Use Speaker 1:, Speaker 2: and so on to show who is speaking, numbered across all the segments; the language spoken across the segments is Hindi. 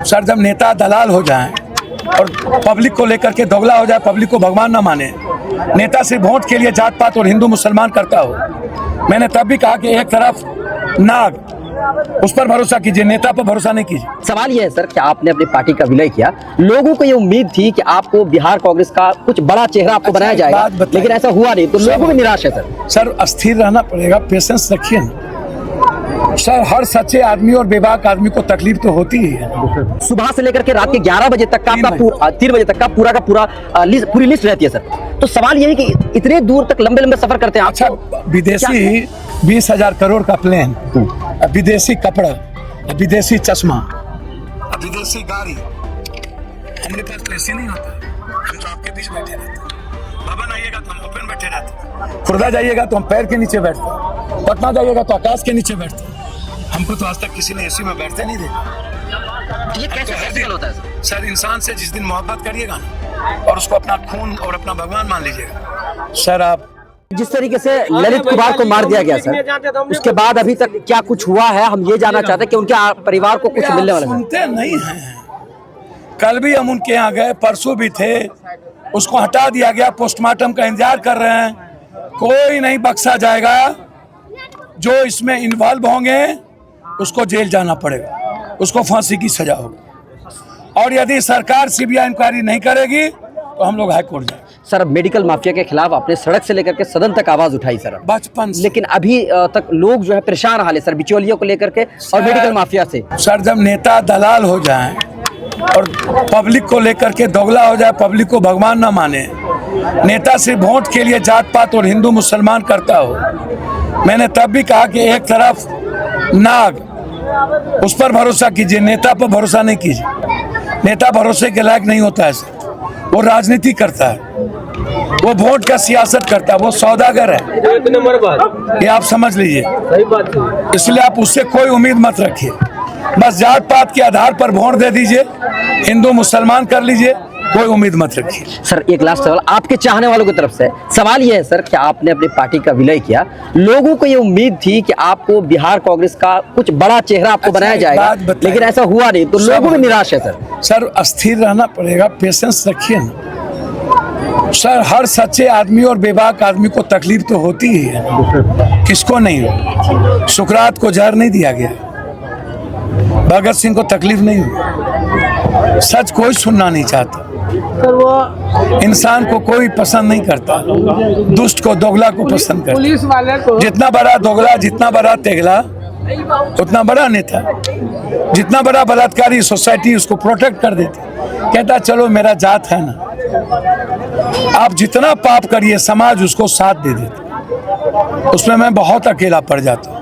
Speaker 1: सर, जब नेता दलाल हो जाएं और पब्लिक को लेकर के दोगला हो जाए, पब्लिक को भगवान ना माने, नेता सिर्फ वोट के लिए जात पात और हिंदू मुसलमान करता हो, मैंने तब भी कहा कि एक तरफ नाग, उस पर भरोसा कीजिए, नेता पर भरोसा नहीं कीजिए।
Speaker 2: सवाल यह है सर कि आपने अपनी पार्टी का विलय किया, लोगों को ये उम्मीद थी कि आपको बिहार कांग्रेस का कुछ बड़ा चेहरा आपको बनाया जाएगा, लेकिन ऐसा हुआ नहीं, तो लोगों में निराश है सर।
Speaker 1: सर, अस्थिर रहना पड़ेगा, पेशेंस रखिए ना सर। हर सच्चे आदमी और बेबाक आदमी को तकलीफ तो होती ही है।
Speaker 2: सुबह से लेकर के रात के 11 बजे तक का आपका 3 बजे तक का पूरा पूरी लिस्ट रहती है सर। तो सवाल यह है कि इतने दूर तक लंबे सफर करते हैं।
Speaker 1: अच्छा, विदेशी 20,000 करोड़ का प्लेन, विदेशी कपड़ा, विदेशी चश्मा, विदेशी गाड़ी, हमारे पास पैसे नहीं होता। हम तो आपके बीच बैठे रहते हैं। भवन आइएगा तो हम ओपन बैठे रहते हैं, खुर्दा जाइएगा तो हम पैर के नीचे बैठते हैं, पटना जाइएगा तो आकाश के नीचे बैठते हैं। हमको तो आज तक किसी ने एसी में बैठते नहीं देखा।
Speaker 2: ये कैसे पॉसिबल होता है
Speaker 1: सर? इंसान से जिस दिन मोहब्बत करिएगा ना और उसको अपना खून और अपना भगवान मान लीजिएगा सर। आप
Speaker 2: जिस तरीके से ललित कुमार को मार दिया गया सर, उसके बाद अभी तक क्या कुछ हुआ है, हम ये जानना चाहते हैं कि उनके परिवार को कुछ मिलने वाला है?
Speaker 1: सुनते नहीं हैं। कल भी हम उनके यहाँ गए, परसों भी थे, उसको हटा दिया गया, पोस्टमार्टम का इंतजार कर रहे हैं। कोई नहीं बख्शा जाएगा, जो इसमें इन्वॉल्व होंगे उसको जेल जाना पड़ेगा, उसको फांसी की सजा होगी। और यदि सरकार सीबीआई इंक्वायरी नहीं करेगी तो हम लोग हाई कोर्ट जाएंगे।
Speaker 2: सर, मेडिकल माफिया के खिलाफ आपने सड़क से लेकर के सदन तक आवाज उठाई सर
Speaker 1: बचपन से,
Speaker 2: लेकिन अभी तक लोग जो है परेशान हाल है सर, बिचौलियों को लेकर के और मेडिकल माफिया से।
Speaker 1: सर, जब नेता दलाल हो जाएं और पब्लिक को लेकर के दोगला हो जाए, पब्लिक को भगवान ना माने, नेता सिर्फ वोट के लिए जात पात और हिंदू मुसलमान करता हो, मैंने तब भी कहा कि एक तरफ नाग, उस पर भरोसा कीजिए, नेता पर भरोसा नहीं कीजिए। नेता भरोसे के लायक नहीं होता है सर। वो राजनीति करता है, वो वोट का सियासत करता है, वो सौदागर है, ये आप समझ लीजिए। इसलिए आप उससे कोई उम्मीद मत रखिए। बस जात पात के आधार पर वोट दे दीजिए, हिंदू मुसलमान कर लीजिए, कोई उम्मीद मत रखिए।
Speaker 2: सर, एक लास्ट सवाल आपके चाहने वालों की तरफ से, सवाल यह है सर कि आपने अपनी पार्टी का विलय किया, लोगों को ये उम्मीद थी कि आपको बिहार कांग्रेस का कुछ बड़ा चेहरा आपको बनाया जाएगा, लेकिन ऐसा हुआ नहीं, तो लोगों में निराश है सर।
Speaker 1: सर, अस्थिर रहना पड़ेगा, पेशेंस रखिए ना सर। हर सच्चे आदमी और बेबाक आदमी को तकलीफ तो होती ही है, किसको नहीं? सुकरात को जहर नहीं दिया गया, भगत सिंह को तकलीफ नहीं हुई। सच कोई सुनना नहीं चाहता, इंसान को कोई पसंद नहीं करता, दुष्ट को दोगला को पसंद करता। जितना बड़ा दोगला, जितना बड़ा तेगला, उतना बड़ा नेता। जितना बड़ा बलात्कारी, सोसाइटी उसको प्रोटेक्ट कर देती, कहता चलो मेरा जात है ना। आप जितना पाप करिए, समाज उसको साथ दे देता। उसमें मैं बहुत अकेला पड़ जाता हूँ।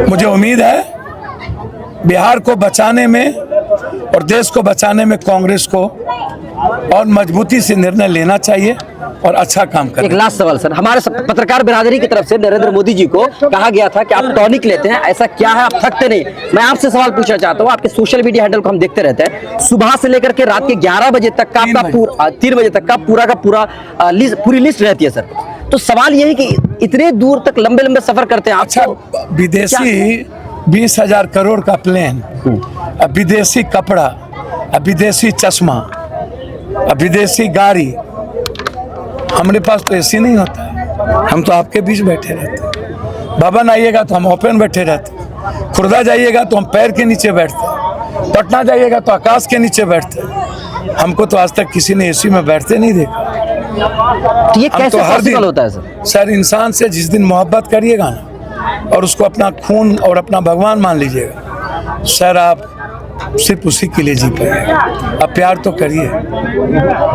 Speaker 1: मुझे उम्मीद है बिहार को बचाने में और देश को बचाने में कांग्रेस को और मजबूती से निर्णय लेना चाहिए और अच्छा काम करें।
Speaker 2: एक लास्ट सवाल सर, हमारे पत्रकार बिरादरी की तरफ से नरेंद्र मोदी जी को कहा गया था कि आप टॉनिक लेते हैं, ऐसा क्या है, आप थकते नहीं? मैं आपसे सवाल पूछना चाहता हूँ, आपके सोशल मीडिया हैंडल को हम देखते रहते हैं, सुबह से लेकर के रात के 11 बजे तक का आपका 3 बजे तक का पूरी लिस्ट रहती है सर। तो सवाल यह है कि इतने दूर तक लंबे सफर करते हैं।
Speaker 1: अच्छा, विदेशी 20,000 करोड़ का प्लेन, विदेशी कपड़ा, विदेशी चश्मा, विदेशी गाड़ी, हमारे पास तो एसी नहीं होता है। हम तो आपके बीच बैठे रहते हैं। भवन आइएगा तो हम ओपन बैठे रहते हैं, खुर्दा जाइएगा तो हम पैर के नीचे बैठते हैं, पटना जाइएगा तो आकाश के नीचे बैठते हैं। हमको तो आज तक किसी ने एसी में बैठते नहीं देखा।
Speaker 2: तो ये कैसे पॉसिबल होता है सर?
Speaker 1: सर, इंसान से जिस दिन मोहब्बत करिएगा ना और उसको अपना खून और अपना भगवान मान लीजिएगा सर, आप सिर्फ उसी के लिए जी पाएंगे। अब प्यार तो करिए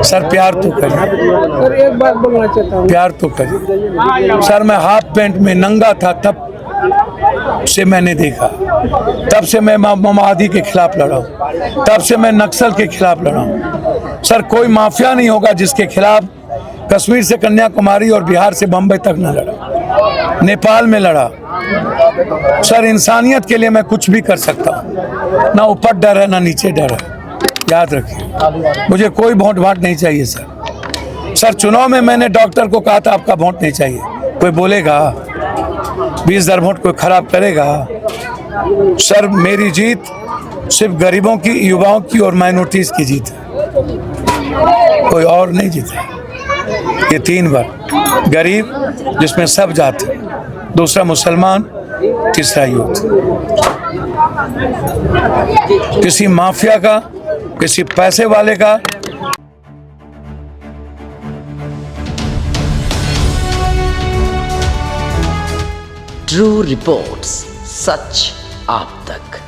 Speaker 1: सर, प्यार तो करिए सर। एक बात बोलना चाहता हूँ, प्यार तो करिए सर। मैं हाफ पैंट में नंगा था, तब से मैंने देखा, तब से मैं माओवादी के खिलाफ लड़ा हूँ, तब से मैं नक्सल के खिलाफ लड़ा हूँ सर। कोई माफिया नहीं होगा जिसके खिलाफ कश्मीर से कन्याकुमारी और बिहार से बम्बई तक न लड़ा, नेपाल में लड़ा सर। इंसानियत के लिए मैं कुछ भी कर सकता हूँ, ना ऊपर डर है ना नीचे डर है, याद रखिए। मुझे कोई वोट नहीं चाहिए सर। सर, चुनाव में मैंने डॉक्टर को कहा था आपका वोट नहीं चाहिए, कोई बोलेगा 20,000 वोट कोई खराब करेगा सर। मेरी जीत सिर्फ गरीबों की, युवाओं की और माइनॉरिटीज की जीत है, कोई और नहीं जीता। ये 3 वर्ग, गरीब जिसमें सब जाति, दूसरा मुसलमान, तीसरा यूथ। किसी माफिया का, किसी पैसे वाले का
Speaker 2: ट्रू रिपोर्ट्स, सच आप तक।